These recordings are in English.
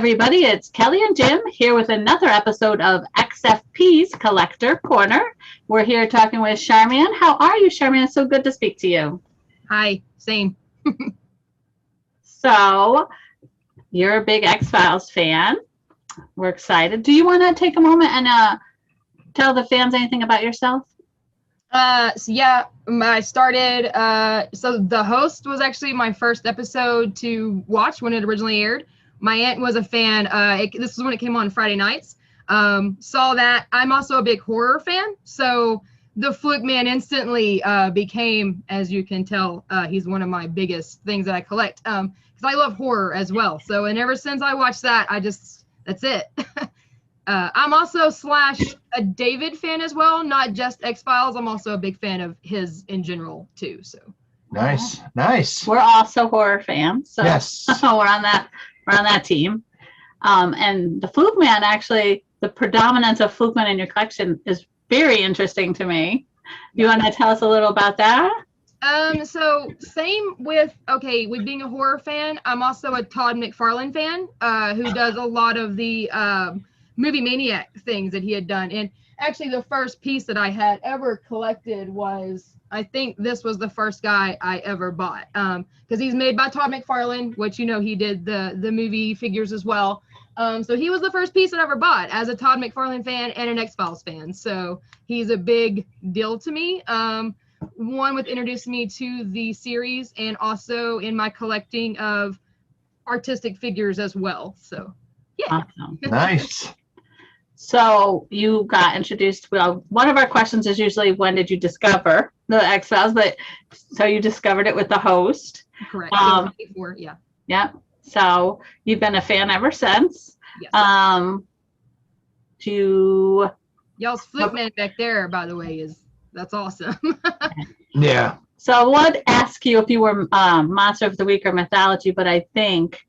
everybody, it's Kelly and Jim here with another episode of XFP's Collector Corner. We're here talking with Charmion. How are you, Charmion? It's so good to speak to you. Hi, same. So, you're a big X-Files fan. We're excited. Do you want to take a moment and tell the fans anything about yourself? I started, so the host was actually my first episode to watch when it originally aired. My aunt was a fan. This was when it came on Friday nights. Saw that. I'm also a big horror fan. So the Flukeman instantly became, as you can tell, he's one of my biggest things that I collect. Because I love horror as well. So, and ever since I watched that, that's it. I'm also / a David fan as well, not just X-Files. I'm also a big fan of his in general too. So nice. We're also horror fans, so yes. we're on that team. And the Flukeman, actually, the predominance of Flukeman in your collection is very interesting to me. You want to tell us a little about that? So same with being a horror fan, I'm also a Todd McFarlane fan, who does a lot of the Movie Maniac things that he had done. And actually the first piece that I had ever collected was, I think this was the first guy I ever bought, because he's made by Todd McFarlane, which, you know, he did the movie figures as well. So he was the first piece that I ever bought as a Todd McFarlane fan and an X-Files fan. So he's a big deal to me. One with introduced me to the series and also in my collecting of artistic figures as well. So yeah. Awesome. Nice. So you got introduced. Well, one of our questions is usually, when did you discover the X-Files? But so you discovered it with the host. Correct. Before, yeah. Yeah. So you've been a fan ever since. Yes. Y'all's Flukeman back there, by the way, that's awesome. Yeah. So I would ask you if you were Monster of the Week or Mythology, but I think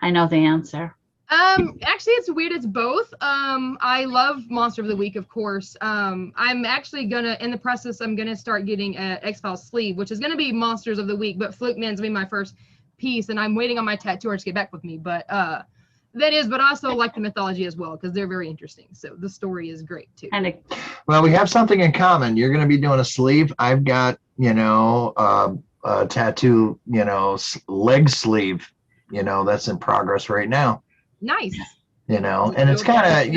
I know the answer. Actually, it's weird. It's both. I love Monster of the Week, of course. I'm actually in the process, I'm gonna start getting an X-Files sleeve, which is gonna be Monsters of the Week, but Flukeman's gonna be my first piece, and I'm waiting on my tattooer to get back with me. But but I also like the Mythology as well, because they're very interesting. So the story is great too. Well, we have something in common. You're gonna be doing a sleeve. I've got, a tattoo, leg sleeve, that's in progress right now. Nice. And it's kind of,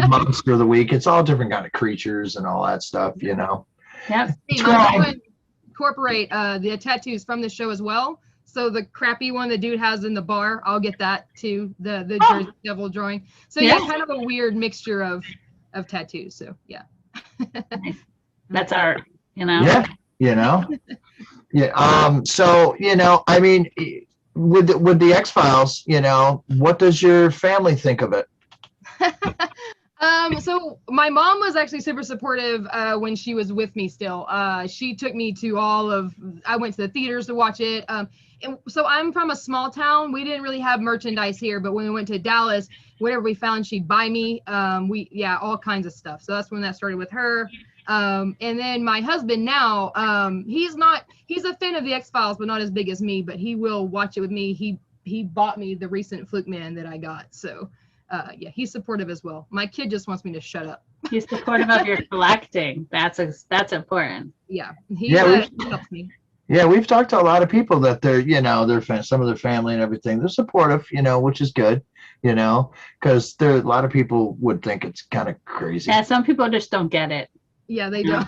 Monster of the Week. It's all different kind of creatures and all that stuff, Yep. I'm going to incorporate the tattoos from the show as well. So the crappy one the dude has in the bar, I'll get that too. The Jersey Devil drawing. So yeah, kind of a weird mixture of tattoos. So yeah. That's art, Yeah, Yeah. So, I mean, with the X-Files, what does your family think of it? So my mom was actually super supportive when she was with me still. She took me to I went to the theaters to watch it. And so I'm from a small town. We didn't really have merchandise here, but when we went to Dallas, whatever we found, she'd buy me. All kinds of stuff. So that's when that started with her. And then my husband now, he's a fan of the X-Files, but not as big as me, but he will watch it with me. He bought me the recent Flukeman that I got. So he's supportive as well. My kid just wants me to shut up. He's supportive of your collecting. That's important. Yeah. He helps me. Yeah, we've talked to a lot of people that they're, some of their family and everything. They're supportive, which is good, because a lot of people would think it's kind of crazy. Yeah, some people just don't get it. Yeah, they don't.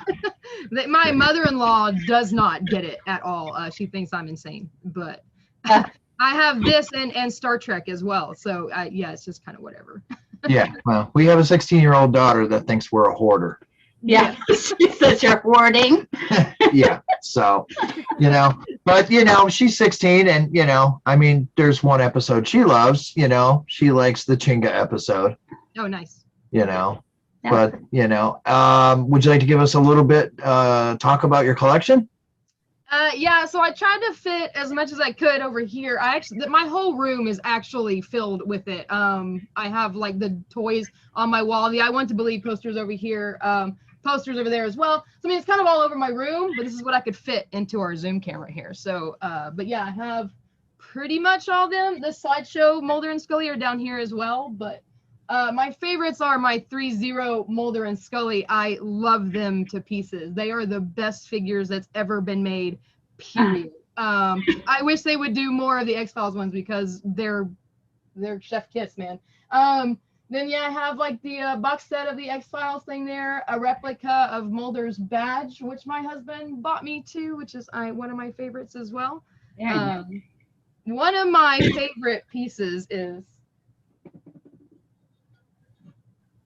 My mother-in-law does not get it at all. She thinks I'm insane, but I have this and Star Trek as well. So it's just kind of whatever. Yeah, well, we have a 16-year-old daughter that thinks we're a hoarder. Yeah, she says you're hoarding. Yeah, so, but, she's 16 and, I mean, there's one episode she loves, she likes the Chinga episode. Oh, nice. Yeah. But, would you like to give us a little bit, talk about your collection? So I tried to fit as much as I could over here. My whole room is actually filled with it. I have like the toys on my wall. The I Want to Believe posters over here, posters over there as well. So I mean, it's kind of all over my room, but this is what I could fit into our Zoom camera here. So, but yeah, I have pretty much all of them. The sideshow Mulder and Scully are down here as well, but my favorites are my 3-0 Mulder and Scully. I love them to pieces. They are the best figures that's ever been made, period. I wish they would do more of the X-Files ones because they're chef kiss, man. Then yeah, I have like the box set of the X-Files thing there, a replica of Mulder's badge, which my husband bought me too, which is one of my favorites as well. One of my favorite pieces is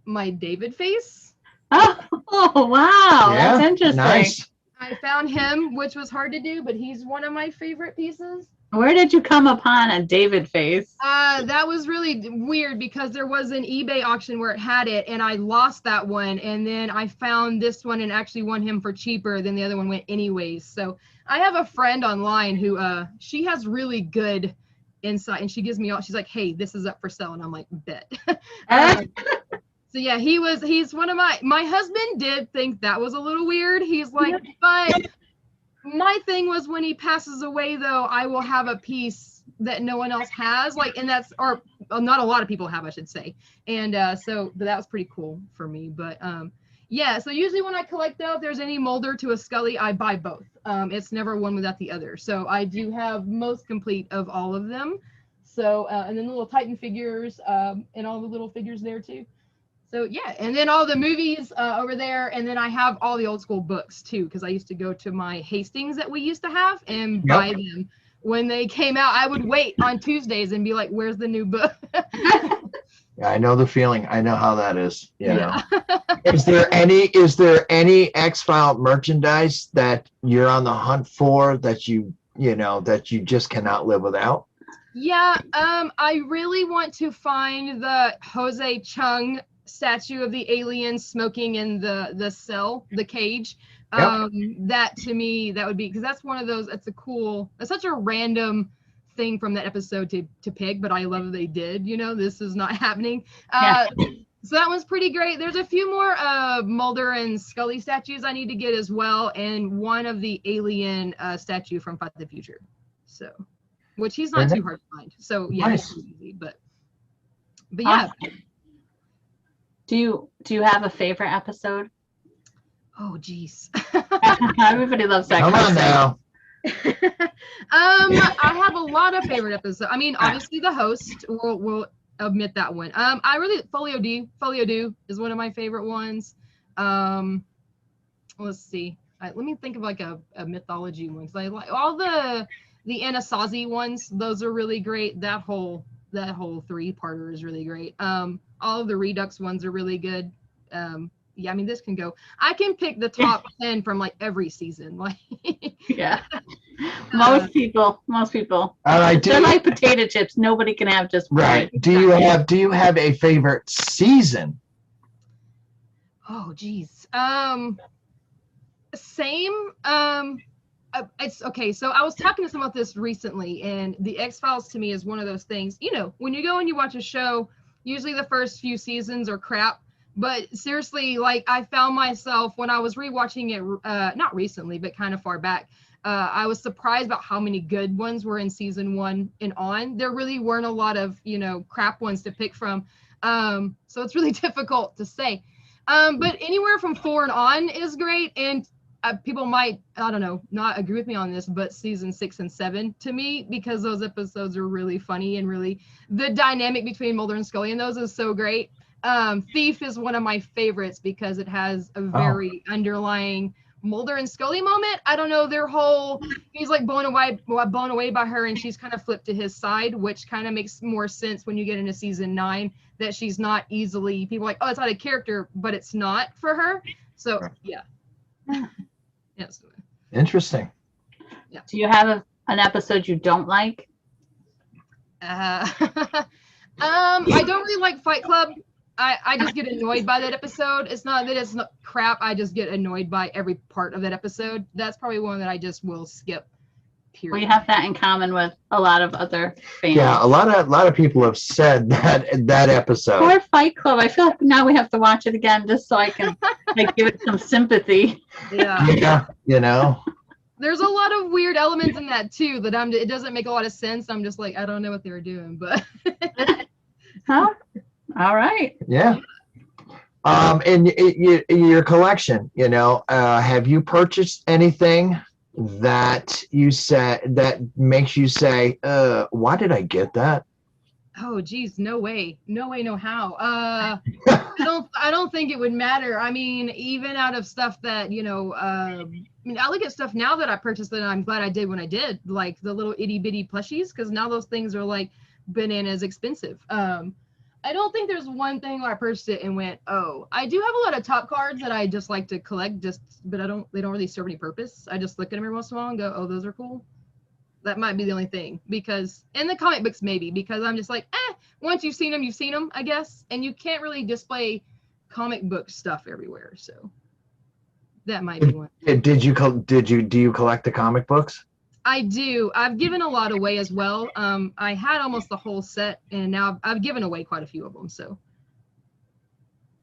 my David face. Oh wow, Yeah, that's interesting. nice. I found him, which was hard to do, but he's one of my favorite pieces. Where did you come upon a David face? That was really weird because there was an eBay auction where it had it and I lost that one. And then I found this one and actually won him for cheaper than the other one went anyways. So I have a friend online who, she has really good insight and she gives me all, she's like, hey, this is up for sale. And I'm like, bet. So yeah, he's one of my husband did think that was a little weird. He's like, but my thing was when he passes away though, I will have a piece that no one else has, like, and that's, or not a lot of people have, I should say. And so that was pretty cool for me. But yeah, so usually when I collect though, if there's any Mulder to a Scully, I buy both. It's never one without the other. So I do have most complete of all of them. So and then the little Titan figures and all the little figures there too. So yeah, and then all the movies over there, and then I have all the old school books too, because I used to go to my Hastings that we used to have and buy them when they came out. I would wait on Tuesdays and be like, "Where's the new book?" Yeah, I know the feeling. I know how that is. You know. Is there any X-File merchandise that you're on the hunt for that you just cannot live without? Yeah, I really want to find the Jose Chung statue of the alien smoking in the cell, the cage. That to me, that would be, because that's one of those, that's such a random thing from that episode to pick, but I love that they did, this is not happening. So that one's pretty great. There's a few more Mulder and Scully statues I need to get as well, and one of the alien statue from Fight the Future, so which he's not too hard to find. So yeah, nice. It's easy, but yeah. Do you have a favorite episode? Oh geez. Everybody loves that. Come on now. I have a lot of favorite episodes. I mean, obviously the host, we'll admit that one. I really Folio Do is one of my favorite ones. Let's see. Let me think of like a mythology one, because I like all the Anasazi ones. Those are really great. That whole 3-parter is really great. All of the Redux ones are really good. Yeah, I mean, this can go. I can pick the top 10 from like every season. Like, yeah, most people. All right, they're like potato chips. Nobody can have just one. Right. Do you have a favorite season? Oh, geez. Same. It's okay. So I was talking to someone about this recently, and the X-Files to me is one of those things. When you go and you watch a show, usually the first few seasons are crap. But seriously, like, I found myself when I was rewatching it, not recently, but kind of far back, I was surprised about how many good ones were in season 1 and on. There really weren't a lot of, crap ones to pick from. So it's really difficult to say. But anywhere from 4 and on is great. And people might, I don't know, not agree with me on this, but season 6 and 7 to me, because those episodes are really funny and really, the dynamic between Mulder and Scully in those is so great. Thief is one of my favorites because it has a very underlying Mulder and Scully moment. I don't know, he's like blown away by her, and she's kind of flipped to his side, which kind of makes more sense when you get into season 9, that she's not easily, people are like, oh, it's out of character, but it's not for her. So yeah. Yes. Interesting. Yeah. Do you have an episode you don't like? I don't really like Fight Club. I just get annoyed by that episode. It's not that it's not crap. I just get annoyed by every part of that episode. That's probably one that I just will skip. Period. We have that in common with a lot of other fans. Yeah, a lot of people have said that episode. Poor Fight Club. I feel like now we have to watch it again just so I can give it some sympathy. Yeah. Yeah, There's a lot of weird elements in that too that it doesn't make a lot of sense. I'm just like, I don't know what they were doing, but Huh? All right. Yeah. And your collection, have you purchased anything that you said that makes you say, why did I get that? oh geez, no way, no how. I don't think it would matter. I mean, even out of stuff that I mean, I look at stuff now that I purchased that I'm glad I did when I did, like the little itty bitty plushies, because now those things are like bananas expensive. I don't think there's one thing where I purchased it and went, oh. I do have a lot of top cards that I just like to collect, but they don't really serve any purpose. I just look at them every once in a while and go, oh, those are cool. That might be the only thing, because in the comic books, maybe, because I'm just like, once you've seen them, I guess. And you can't really display comic book stuff everywhere. So that might be one. Do you collect the comic books? I do. I've given a lot away as well. I had almost the whole set, and now I've given away quite a few of them. So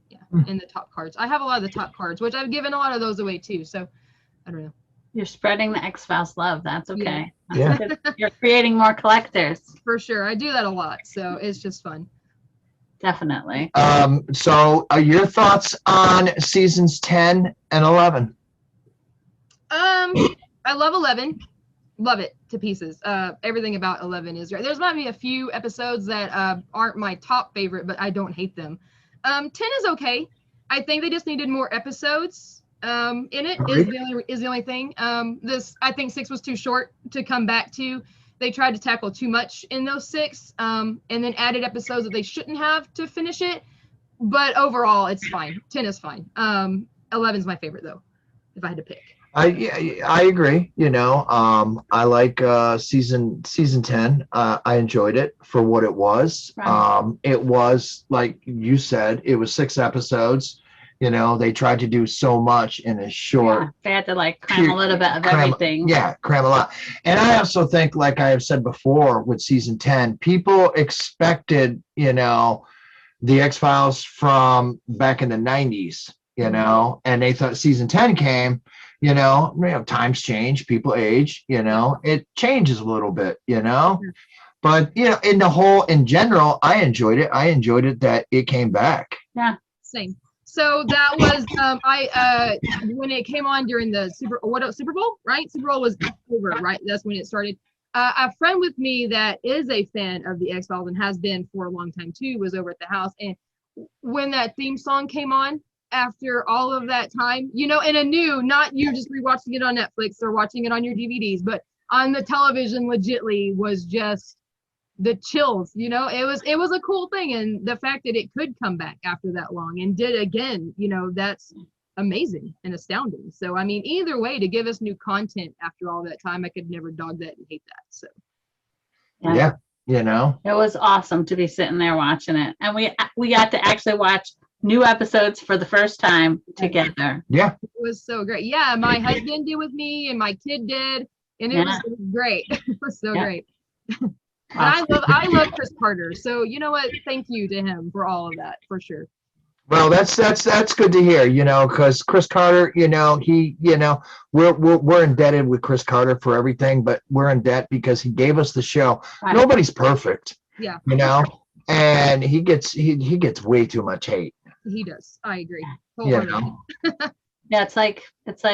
yeah, and the top cards. I have a lot of the top cards, which I've given a lot of those away too. So I don't know. You're spreading the X-Files love. That's okay. Yeah. You're creating more collectors. For sure. I do that a lot. So it's just fun. Definitely. So your thoughts on seasons 10 and 11? I love 11. Love it to pieces. Everything about 11 is great. There's might be a few episodes that aren't my top favorite, but I don't hate them. 10 is okay. I think they just needed more episodes in it. Is the only thing. I think 6 was too short to come back to. They tried to tackle too much in those 6, and then added episodes that they shouldn't have to finish it. But overall, it's fine. 10 is fine. 11 is my favorite though, if I had to pick. I agree. I like season 10. I enjoyed it for what it was. Right. It was, like you said, it was 6 episodes. They tried to do so much in a short. Yeah, they had to like cram a little bit of everything. Yeah, cram a lot. And I also think, like I have said before, with season 10, people expected, the X-Files from back in the 90s, and they thought season 10 came. Times change, people age, it changes a little bit, but in general, I enjoyed it. I enjoyed it that it came back. Yeah, same. So that was when it came on during the Super Bowl, right? Super Bowl was over, right? That's when it started. A friend with me that is a fan of the X-Files and has been for a long time too was over at the house, and when that theme song came on, after all of that time, and a new, not you just rewatching it on Netflix or watching it on your DVDs, but on the television legitly was just the chills, it was a cool thing. And the fact that it could come back after that long and did again, that's amazing and astounding. So, I mean, either way, to give us new content after all that time, I could never dog that and hate that. So, yeah. It was awesome to be sitting there watching it. And we got to actually watch new episodes for the first time together. Yeah. It was so great. Yeah, my husband did with me and my kid did, and it was great. It was so great. Awesome. I love Chris Carter. So you know what? Thank you to him for all of that, for sure. Well, that's good to hear, because Chris Carter, we're indebted with Chris Carter for everything, but we're in debt because he gave us the show. Right. Nobody's perfect. Yeah. And he gets way too much hate. He does. I agree. Yeah, it's like this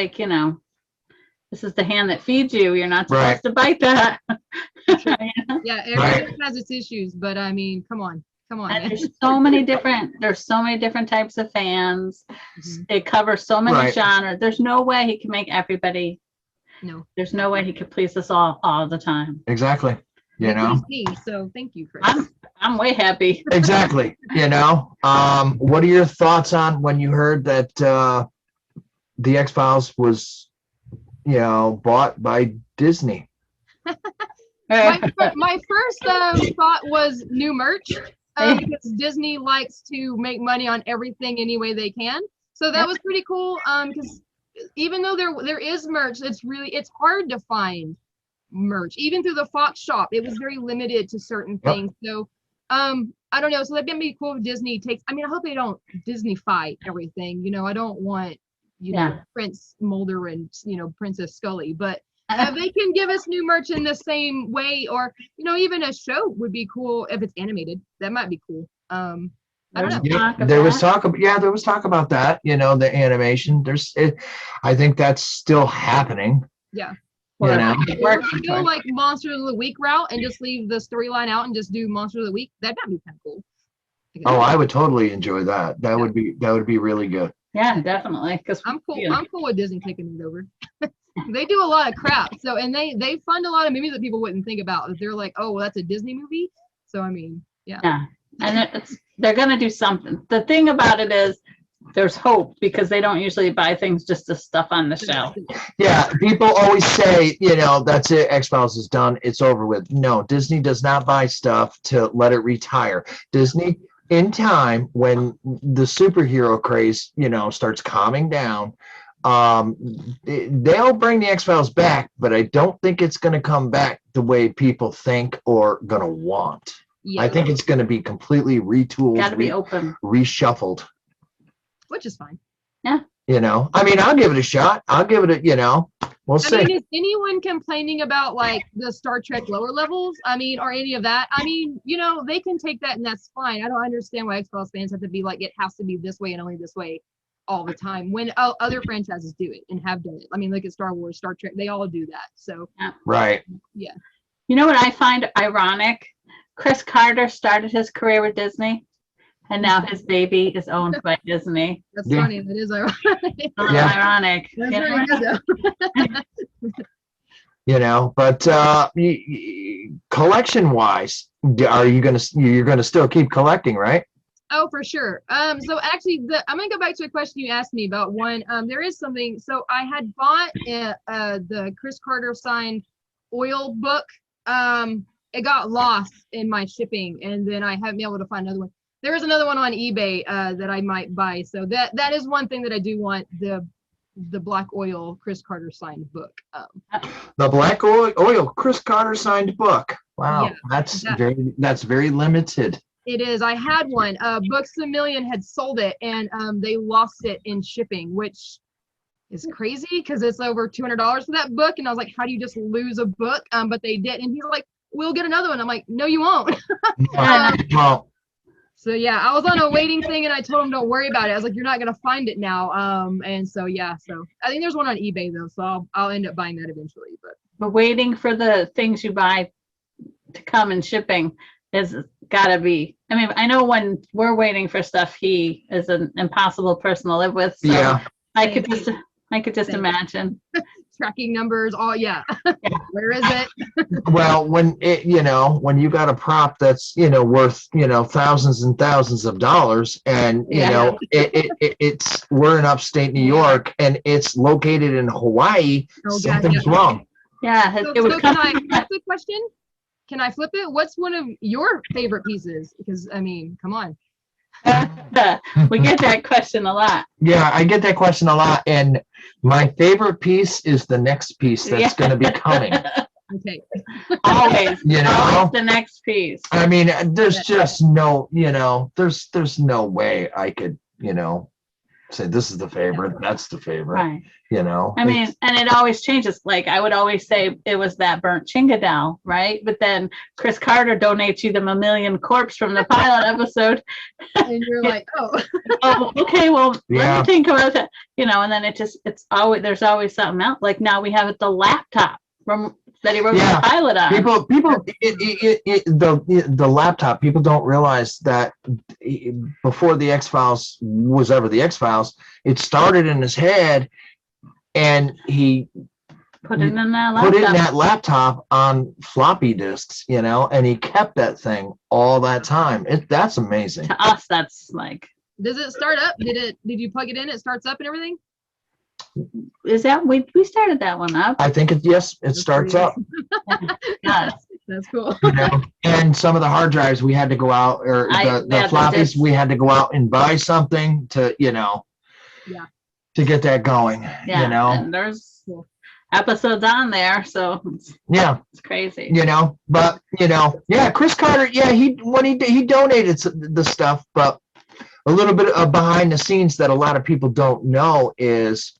is the hand that feeds you. You're not supposed to bite that. Yeah, everyone has its issues, but I mean, come on. And there's so many different types of fans. Mm-hmm. It covers so many genres. There's no way he can make everybody. No. There's no way he could please us all the time. Exactly. Me, so thank you, Chris. I'm way happy. Exactly. What are your thoughts on when you heard that the X-Files was, bought by Disney? my first thought was new merch, because Disney likes to make money on everything any way they can. So that was pretty cool. Because even though there is merch, it's hard to find merch. Even through the Fox shop, it was very limited to certain things. So I don't know. So that'd be cool if Disney takes. I mean, I hope they don't Disney-fy everything. I don't want Prince Mulder and Princess Scully, but They can give us new merch in the same way, or even a show would be cool if it's animated. That might be cool. I don't know. Yeah, there was talk about that. The animation. I think that's still happening. Yeah. Or go like Monster of the Week route and just leave the storyline out and just do Monster of the Week. That might be kind of cool. Oh, I would totally enjoy that. That would be really good. Yeah, definitely. Because I'm cool. I'm cool with Disney taking it over. They do a lot of crap. So, and they fund a lot of movies that people wouldn't think about. They're like, oh, well, that's a Disney movie. So, I mean, yeah. Yeah, and they're gonna do something. The thing about it is, there's hope because they don't usually buy things just to stuff on the shelf. Yeah, people always say, that's it. X-Files is done. It's over with. No, Disney does not buy stuff to let it retire. Disney, in time, when the superhero craze, starts calming down, they'll bring the X-Files back, but I don't think it's going to come back the way people think or going to want. Yeah. I think it's going to be completely retooled, got to be open, reshuffled. Which is fine. Yeah. I mean, I'll give it a shot. I'll give it we'll see. I mean, is anyone complaining about like the Star Trek lower levels? I mean, or any of that? I mean, they can take that and that's fine. I don't understand why X-Files fans have to be like, it has to be this way and only this way all the time when other franchises do it and have done it. I mean, look at Star Wars, Star Trek, they all do that. So, right. Yeah. You know what I find ironic? Chris Carter started his career with Disney. And now his baby is owned by Disney. That's funny. That is ironic. Ironic. But collection-wise, you're gonna still keep collecting, right? Oh, for sure. So actually, I'm gonna go back to a question you asked me about one. There is something. So I had bought the Chris Carter signed oil book. It got lost in my shipping, and then I haven't been able to find another one. There is another one on eBay that I might buy. So that is one thing that I do want, the black oil Chris Carter signed book. The black oil Chris Carter signed book. Wow, yeah, that's very limited. It is. I had one. Books A Million had sold it, and they lost it in shipping, which is crazy because it's over $200 for that book. And I was like, how do you just lose a book? But they did, and he's like, we'll get another one. I'm like, no, you won't. Well. So yeah, I was on a waiting thing and I told him don't worry about it. I was like, you're not gonna find it now. And so yeah, so I think there's one on eBay though, so I'll end up buying that eventually. But waiting for the things you buy to come in shipping is gotta be. I mean, I know when we're waiting for stuff, he is an impossible person to live with. So yeah. I could just imagine. Tracking numbers, where is it? Well, when you got a prop that's worth thousands and thousands of dollars, and it's we're in upstate New York and it's located in Hawaii, something's wrong. Yeah, so can I ask the question? Can I flip it? What's one of your favorite pieces? Because I mean, come on. We get that question a lot. Yeah, I get that question a lot, and my favorite piece is the next piece that's going to be coming. Okay. Always, always the next piece. I mean, there's just no, there's no way I could, say this is the favorite, that's the favorite. Right. I mean, and it always changes. Like I would always say it was that burnt Chinga doll, right? But then Chris Carter donates you the mammalian corpse from the pilot episode. And you're like, oh, okay, well, let me think about that. And then it's always, there's always something else. Like now we have the laptop from that he wrote the pilot on. People, the laptop, people don't realize that before the X-Files was ever the X-Files, it started in his head and he put it in that laptop on floppy disks, and he kept that thing all that time. That's amazing. To us, that's like. Does it start up? Did you plug it in? It starts up and everything? Is that we started that one up? I think it starts up. Yes. That's cool. And some of the hard drives we had to go out, or the floppies we had to go out and buy something to to get that going. And there's episodes on there, so it's crazy. But Chris Carter, he donated the stuff, but a little bit of behind the scenes that a lot of people don't know is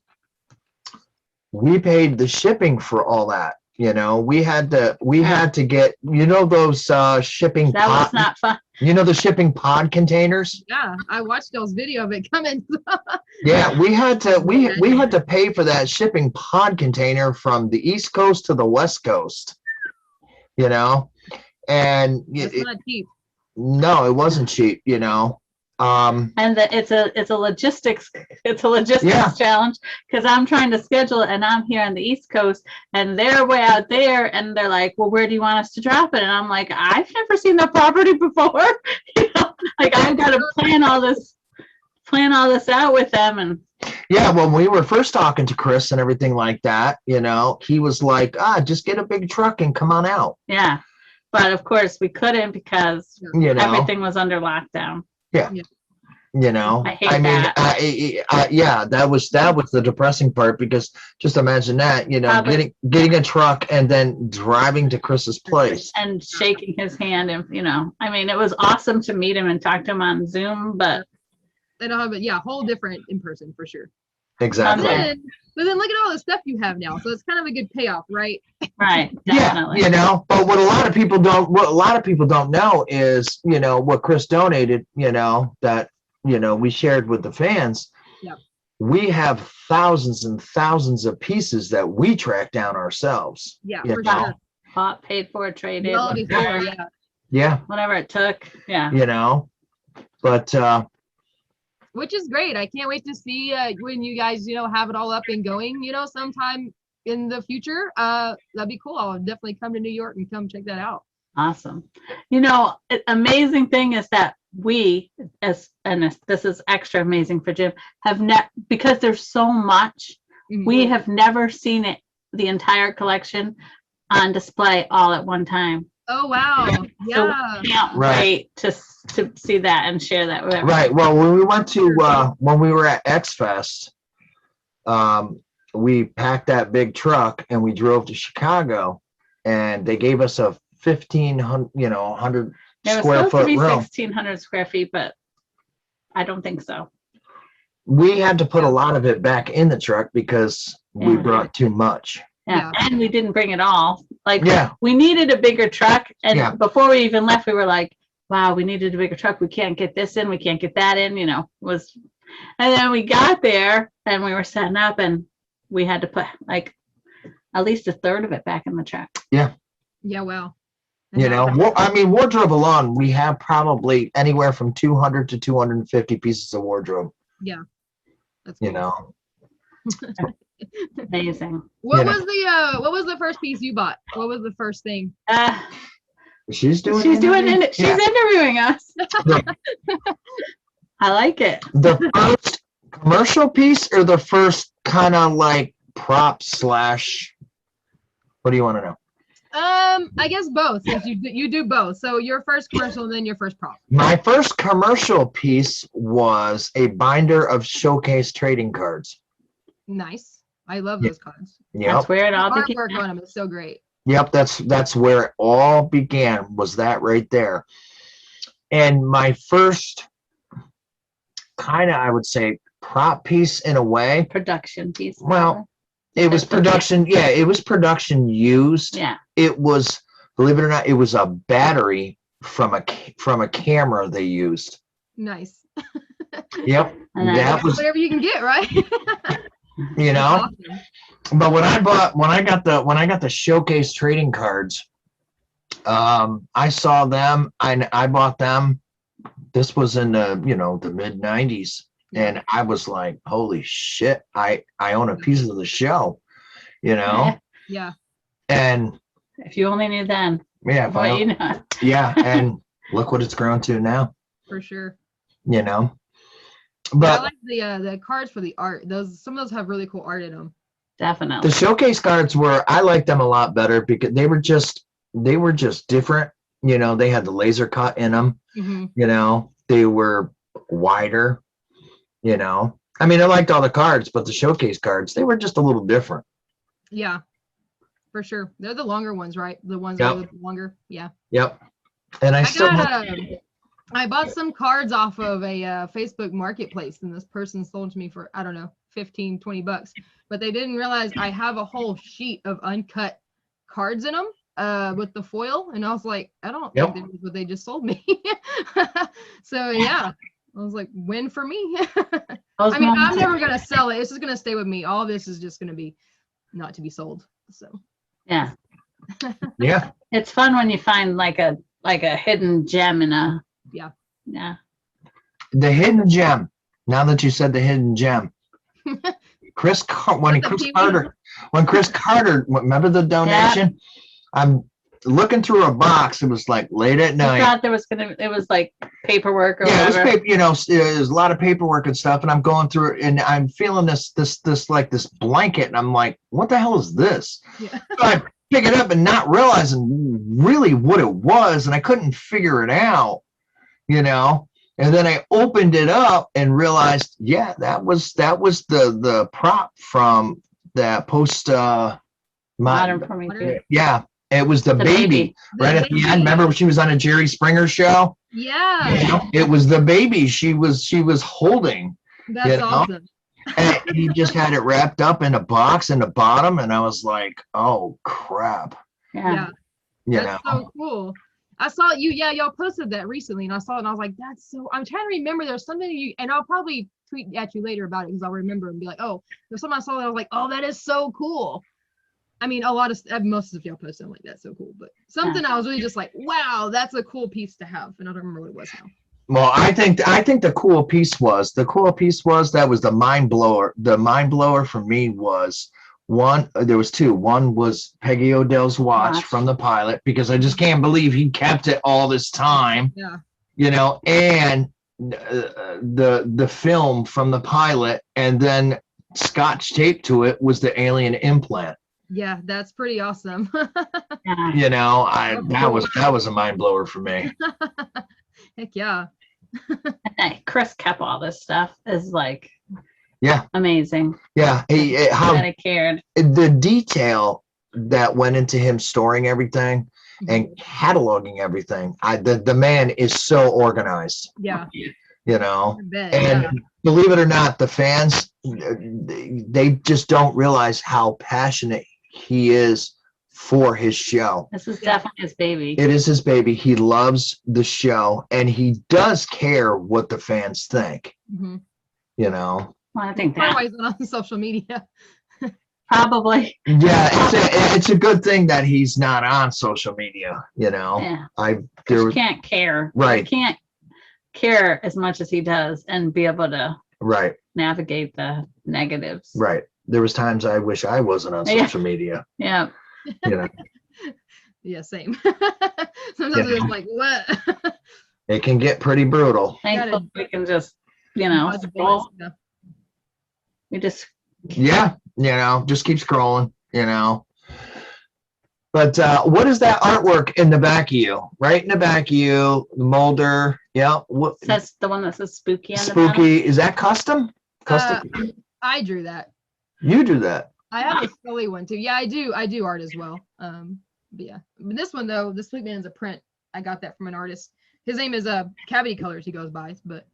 we paid the shipping for all that. You know, we had to get, you know, those shipping That pod, was not fun. you know, the shipping pod containers. Yeah, I watched those video of it coming. Yeah, we had to pay for that shipping pod container from the East Coast to the West Coast. You know, and It's not cheap. no, it wasn't cheap. You know, And it's a logistics challenge because I'm trying to schedule it and I'm here on the East Coast and they're way out there and they're like, well, where do you want us to drop it? And I'm like, I've never seen the property before. You know, like I've got to plan all this out with them. And yeah, when we were first talking to Chris and everything like that, you know, he was like, just get a big truck and come on out. yeah, but of course we couldn't because You know, everything was under lockdown. you know, I hate that. Yeah, that was the depressing part because just imagine that, you know, Probably. getting a truck and then driving to Chris's place. And shaking his hand, and you know, I mean, it was awesome to meet him and talk to him on Zoom, but They don't have it. Yeah, whole different in person for sure. Exactly. Okay. But then look at all the stuff you have now. So it's kind of a good payoff, right? right, definitely. Yeah, you know, but what a lot of people don't know is, you know, what Chris donated, you know, that, you know, we shared with the fans. Yep. We have thousands and thousands of pieces that we track down ourselves. Yeah, you for know? sure. Bought, paid for, traded, Well before, whatever, yeah. Yeah, whatever it took. Yeah. you know, but Which is great. I can't wait to see when you guys, you know, have it all up and going, you know, sometime in the future. That'd be cool. I'll definitely come to New York and come check that out. Awesome. You know, amazing thing is that we, this is extra amazing for Jim, because there's so much, Mhm. we have never seen it, the entire collection on display all at one time. Oh, wow. So Yeah. we can't Right. wait to see that and share that with everyone. right. Well, when we went to when we were at X Fest, we packed that big truck and we drove to Chicago, and they gave us a 1,500 It was square supposed to foot be room. 1,600 square feet, but I don't think so. We had to put a lot of it back in the truck because we Yeah. brought too much. Yeah. And we didn't bring it all. Like, Yeah. we needed a bigger truck. And Yeah. before we even left, we were like, wow, we needed a bigger truck. We can't get this in. We can't get that in, you know, and then we got there and we were setting up and we had to put like at least a third of it back in the truck. Yeah, wow. You know, I mean, wardrobe alone, we have probably anywhere from 200 to 250 pieces of wardrobe, That's you cool. know. Amazing. What You know. what was the first piece you bought? What was the first thing? She's doing She's Yeah. interviewing us. The- I like it. The first commercial piece or the first kind of like prop / what do you want to know? I guess both. Since you do both. So your first commercial and then your first prop. My first commercial piece was a binder of showcase trading cards. Nice. I love those cards. Yep. That's where it all The began. artwork on them is so great. Yep, that's where it all began, was that right there. And my first kind of, I would say, prop piece in a way, Production piece. well, it was That's okay. production, yeah, it was production used. Yeah. It was, believe it or not, it was a battery from a camera they used. Nice. Yep, And then- that was, Whatever you can get, right? you know. Awesome. But when I got the showcase trading cards, I saw them and I bought them. This was in the mid 90s, and I was like, holy shit, I own a piece of the show, you know. Yeah. And If you only knew then. yeah, Well, you know. yeah, and look what it's grown to now, For sure. you know. I But like the cards for the art. Some of those have really cool art in them. Definitely. the showcase cards I liked them a lot better because they were just different. You know, they had the laser cut in them. Mm-hmm. You know, they were wider. You know, I mean, I liked all the cards, but the showcase cards, they were just a little different. Yeah. For sure. They're the longer ones, right? The ones Yep. that are a little longer. Yeah. Yep. And I bought some cards off of a Facebook marketplace, and this person sold to me for, I don't know, $15-20, but they didn't realize I have a whole sheet of uncut cards in them with the foil, and I was like, I don't think that was what they just sold me. So yeah, I was like, win for me. I mean, I'm never gonna sell it. It's just gonna stay with me. All this is just gonna be not to be sold. So yeah. Yeah. It's fun when you find like a hidden gem in a yeah. The hidden gem. Now that you said the hidden gem, when Chris Carter, remember the donation? I'm looking through a box. It was like late at night. I thought it was like paperwork or whatever. It was paper, there's a lot of paperwork and stuff, and I'm going through it, and I'm feeling this blanket, and I'm like, what the hell is this? Yeah. So I pick it up and not realizing really what it was, and I couldn't figure it out, and then I opened it up and realized, yeah, that was the prop from that post Modern Prometheus. Yeah, it was the baby right at the end. Remember when she was on a Jerry Springer show? Yeah. It was the baby she was holding. That's awesome. And he just had it wrapped up in a box in the bottom, and I was like, oh crap. Yeah. That's so cool. I saw y'all posted that recently, and I saw it, and I was like, that's so, I'm trying to remember, there's something and I'll probably tweet at you later about it, because I'll remember and be like, oh, there's something I saw that I was like, oh, that is so cool. I mean, most of y'all post something like that, so cool, but something I was really just like, wow, that's a cool piece to have, and I don't remember what it was now. Well, I think the cool piece was that was the mind blower. The mind blower for me was one. There was two. One was Peggy Odell's watch from the pilot, because I just can't believe he kept it all this time. Yeah. And the film from the pilot, and then Scotch taped to it was the alien implant. Yeah, that's pretty awesome. That was a mind blower for me. Heck yeah. Chris kept all this stuff. Is like, amazing. Yeah, how he cared. The detail that went into him storing everything and cataloging everything. The man is so organized. Yeah. Believe it or not, the fans, they just don't realize how passionate he is for his show. This is definitely his baby. It is his baby. He loves the show, and he does care what the fans think. Mm-hmm. Well, I think that's why he's not on social media. Probably. Yeah, it's a good thing that he's not on social media. Yeah. You can't care. Right. You can't care as much as he does and be able to navigate the negatives. Right. There was times I wish I wasn't on social media. Yeah. Yeah, same. Sometimes it's like, what? It can get pretty brutal. Thankfully, we can just, scroll. We just just keep scrolling, But what is that artwork in the back of you? Right in the back of you, the Mulder. Yeah. That's the one that says spooky. Spooky. Is that custom? I drew that. You do that. I have a Scully one too. Yeah, I do art as well. But yeah. But this one though, this Flukeman is a print. I got that from an artist. His name is Cavity Colors. He goes by, but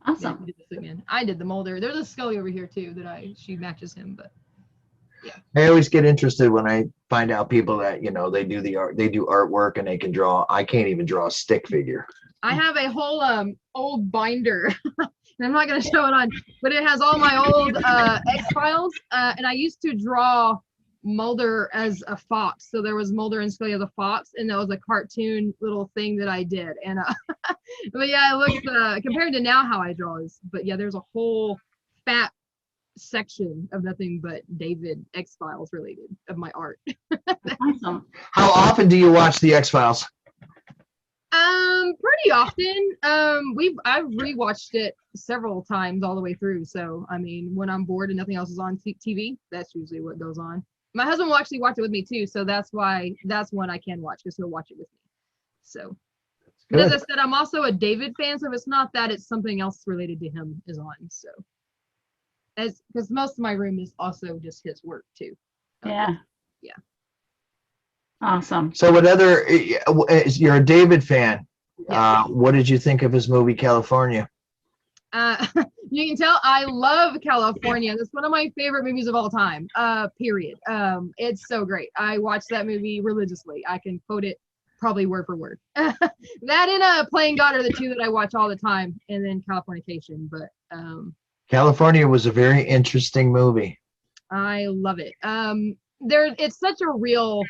awesome. Yeah, I did the Mulder. There's a Scully over here too she matches him, but yeah. I always get interested when I find out people that they do the art, they do artwork, and they can draw. I can't even draw a stick figure. I have a whole old binder. And I'm not going to show it on, but it has all my old X-Files. And I used to draw Mulder as a fox. So there was Mulder and Scully as a fox, and that was a cartoon little thing that I did. And but yeah, it looks compared to now how I draw is. But yeah, there's a whole fat section of nothing but David X-Files related of my art. Awesome. How often do you watch the X-Files? Pretty often. I've rewatched it several times all the way through. So I mean, when I'm bored and nothing else is on TV, that's usually what goes on. My husband will actually watch it with me too, so that's one I can watch, because he'll watch it with me. So, but as I said, I'm also a David fan, so if it's not that, it's something else related to him is on. So, because most of my room is also just his work too. Yeah. Yeah. Awesome. So you're a David fan. Yeah. What did you think of his movie California? You can tell I love California. That's one of my favorite movies of all time. Period. It's so great. I watch that movie religiously. I can quote it probably word for word. That and Playing God are the two that I watch all the time, and then Californication. But California was a very interesting movie. I love it. It's such a real.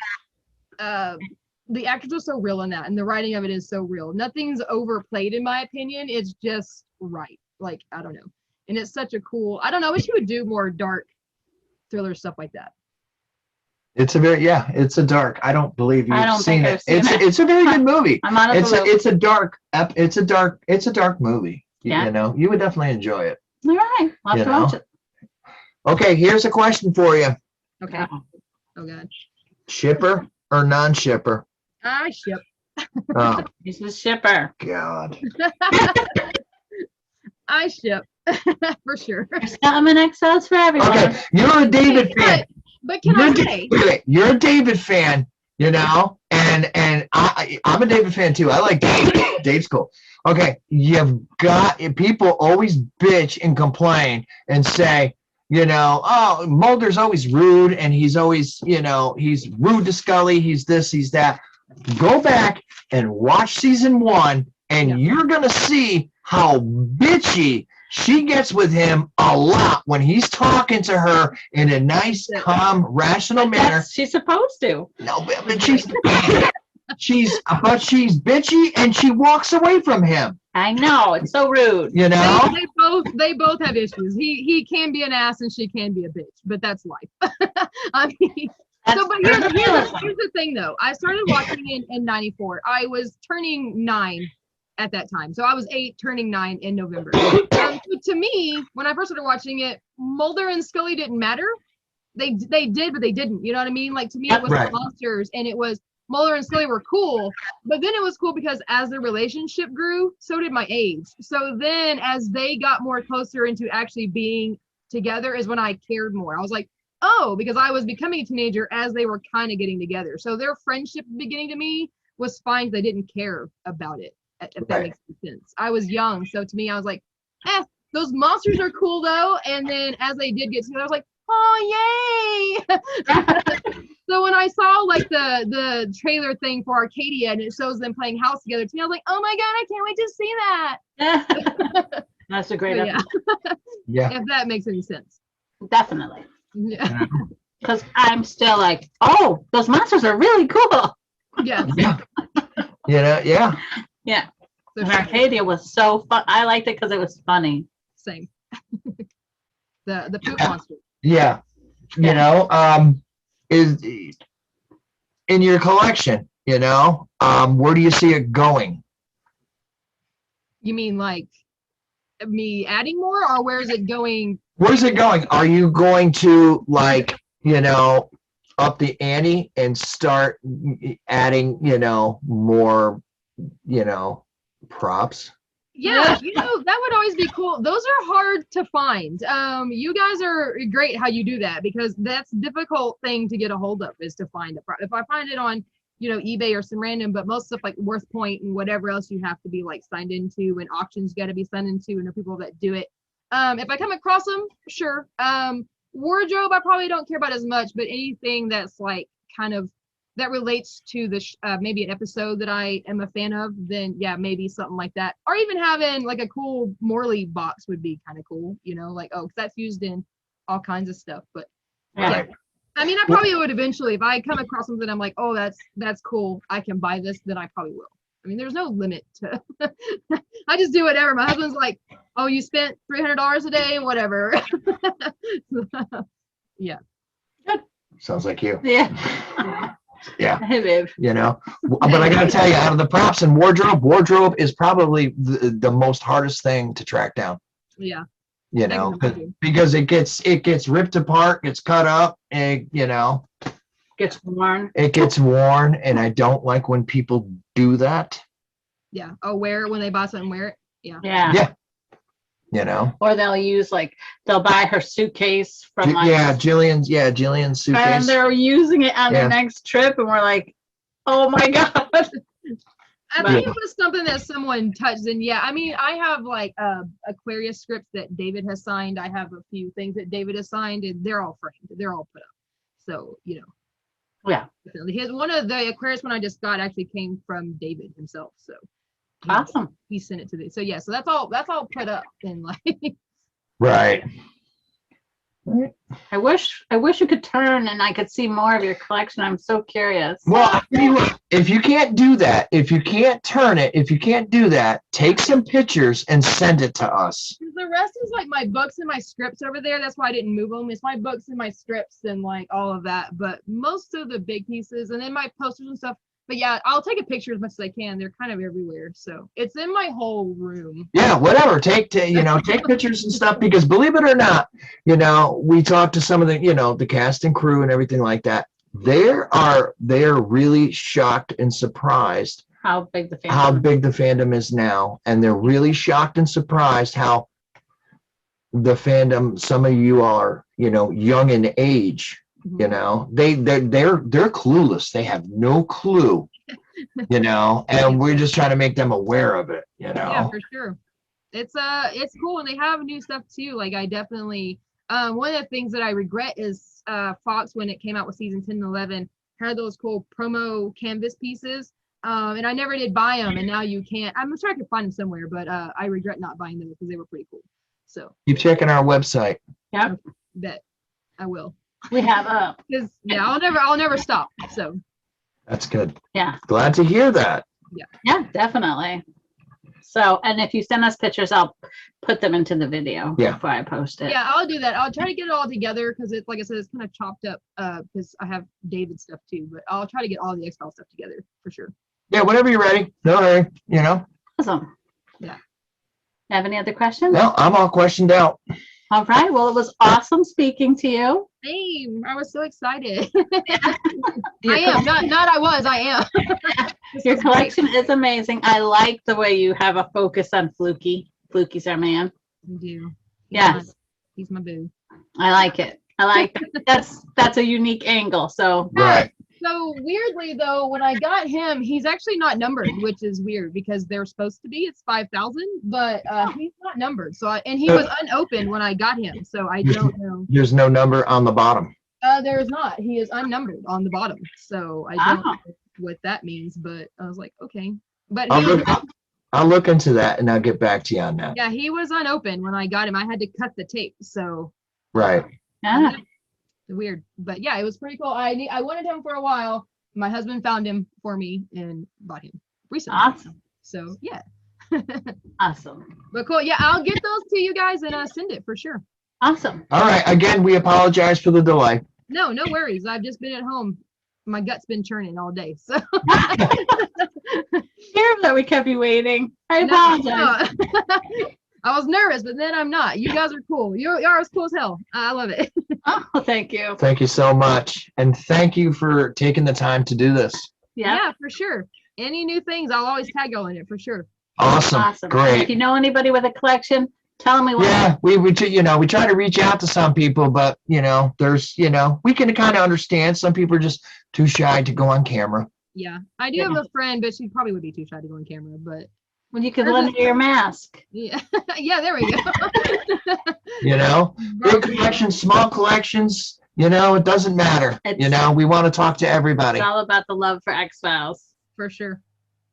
The actors are so real in that, and the writing of it is so real. Nothing's overplayed, in my opinion. It's just right. Like, I don't know. And it's such a cool, I don't know, I wish you would do more dark thriller stuff like that. It's a dark. I don't believe you've seen it. It's a very good movie. It's a dark movie. Yeah. You know, you would definitely enjoy it. All right. I'll have to watch it. Okay, here's a question for you. Okay. Oh God. Shipper or non-shipper? I ship. Oh He's a shipper. God. I ship for sure. There's something in excess for everyone. Okay, you're a David fan. But can I say? You're a David fan, you know, and I'm a David fan too. I like Dave. Dave's cool. Okay, people always bitch and complain and say, you know, oh, Mulder's always rude and he's always, you know, he's rude to Scully. He's this, he's that. Go back and watch season 1 and you're going to see how bitchy she gets with him a lot when he's talking to her in a nice, calm, rational manner. She's supposed to. No, but she's bitchy and she walks away from him. I know, it's so rude. You know, they both have issues. He can be an ass and she can be a bitch, but that's life. I mean, but here's the thing though. I started watching it in '94. I was turning 9 at that time, so I was 8, turning 9 in November. So to me, when I first started watching it, Mulder and Scully didn't matter. They did, but they didn't. You know what I mean? Like to me, it was the monsters, and it was Mulder and Scully were cool. But then it was cool because as the relationship grew, so did my age. So then as they got more closer into actually being together is when I cared more. I was like, oh, because I was becoming a teenager as they were kind of getting together. So their friendship beginning to me was fine because I didn't care about it, if that makes sense. I was young. So to me, I was like, those monsters are cool though. And then as they did get together, I was like, oh, yay. So when I saw like the trailer thing for Arcadia and it shows them playing house together, to me, I was like, oh my God, I can't wait to see that. That's a great episode. Yeah. If that makes any sense. Definitely. Yeah. Because I'm still like, oh, those monsters are really cool. Yeah. Yeah. You know, yeah. Yeah. So Arcadia was so fun. I liked it because it was funny. Same. The poop monster. Yeah. You know, is in your collection, you know, where do you see it going? You mean like me adding more, or where is it going? Where's it going? Are you going to, like, you know, up the ante and start adding, you know, more, you know, props? Yeah, you know, that would always be cool. Those are hard to find. You guys are great how you do that, because that's a difficult thing to get a hold of, is to find a prop. If I find it on, you know, eBay or some random, but most stuff like Worth Point and whatever else you have to be like signed into, and auctions you got to be signed into, and the people that do it. If I come across them, sure. Wardrobe, I probably don't care about as much, but anything that's like kind of that relates to the maybe an episode that I am a fan of, then yeah, maybe something like that. Or even having like a cool Morley box would be kind of cool, you know, like, oh, 'cause that's used in all kinds of stuff. But yeah, I mean, I probably would eventually, if I come across something I'm like, oh, that's cool, I can buy this, then I probably will. I mean, there's no limit to I just do whatever. My husband's like, oh, you spent $300 a day, whatever. Yeah. Good. Sounds like you. Yeah. Yeah. Hey, babe. You know, but I gotta tell you, out of the props and wardrobe is probably the most hardest thing to track down. Yeah. You know, because it gets ripped apart, gets cut up, and you know, Gets worn. it gets worn, and I don't like when people do that. Yeah. Oh, wear it when they buy something, wear it. Yeah. Yeah. Yeah. You know. Or they'll buy her suitcase from like, Jillian's suitcase. and they're using it on the next trip, and we're like, oh my God. I think it was something that someone touched. And yeah, I mean, I have like Aquarius scripts that David has signed. I have a few things that David has signed, and they're all framed. They're all put up. So, you know. Yeah. One of the Aquarius one I just got actually came from David himself. So Awesome. he sent it to me. So yeah, so that's all put up and like Right. I wish you could turn and I could see more of your collection. I'm so curious. Well, I tell you what, if you can't do that, if you can't turn it, if you can't do that, take some pictures and send it to us. the rest is like my books and my scripts over there. That's why I didn't move them. It's my books and my scripts and like all of that. But most of the big pieces and then my posters and stuff. But yeah, I'll take a picture as much as I can. They're kind of everywhere. So it's in my whole room. Yeah, whatever. Take pictures and stuff, because believe it or not, we talked to some of the cast and crew and everything like that. They're really shocked and surprised how big the fandom is now. And they're really shocked and surprised how the fandom, some of you are, young in age. They're clueless. They have no clue, and we're just trying to make them aware of it, Yeah, for sure. It's cool, and they have new stuff too. Like I definitely, one of the things that I regret is Fox, when it came out with season 10 and 11, had those cool promo canvas pieces, and I never did buy them, and now you can't. I'm sure I could find them somewhere, but I regret not buying them because they were pretty cool. So keep checking our website. Yep. Bet I will. We have because I'll never stop. So that's good. Yeah. Glad to hear that. Yeah, definitely. So, and if you send us pictures, I'll put them into the video before I post it. Yeah, I'll do that. I'll try to get it all together because it's like I said, it's kind of chopped up because I have David stuff too, but I'll try to get all the X-Files stuff together for sure. Yeah, whenever you're ready. No hurry, Awesome. Yeah. Have any other questions? No, I'm all questioned out. All right. Well, it was awesome speaking to you. Same. I was so excited. I am. Your collection is amazing. I like the way you have a focus on Fluky. Fluky's our man. I do. Yes. He's my boo. I like it. I like that's a unique angle. So right. So weirdly though, when I got him, he's actually not numbered, which is weird because they're supposed to be. It's 5,000, but he's not numbered. So and he was unopened when I got him. So I don't know. There's no number on the bottom. There is not. He is unnumbered on the bottom. So I don't know what that means, but I was like, okay. But I'll look into that and I'll get back to you on that. Yeah, he was unopened when I got him. I had to cut the tape. So right. Yeah. Weird, but yeah, it was pretty cool. I wanted him for a while. My husband found him for me and bought him recently. Awesome. So yeah. Awesome. But cool. Yeah, I'll get those to you guys and send it for sure. Awesome. All right. Again, we apologize for the delay. No worries. I've just been at home. My gut's been churning all day. So Hear that we kept you waiting. I apologize. No. I was nervous, but then I'm not. You guys are cool. You're as cool as hell. I love it. Oh, thank you. Thank you so much. And thank you for taking the time to do this. Yeah, for sure. Any new things, I'll always tag y'all in it for sure. Awesome. Great. If you know anybody with a collection, tell them we want. Yeah, we try to reach out to some people, but there's we can kind of understand some people are just too shy to go on camera. Yeah, I do have a friend, but she probably would be too shy to go on camera. But when you could lend her your mask. Yeah, yeah, there we go. Big collections, small collections, it doesn't matter. We want to talk to everybody. It's all about the love for X-Files. For sure.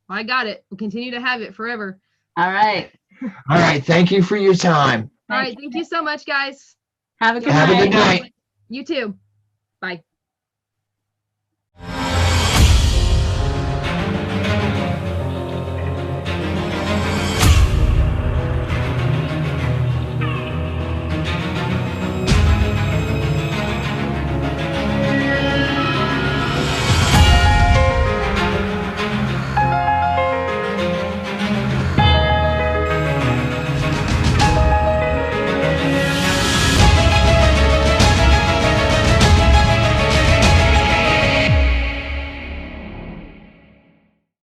Well, I got it. We'll continue to have it forever. All right. All right. Thank you for your time. All right. Thank you so much, guys. Have a good night. You too.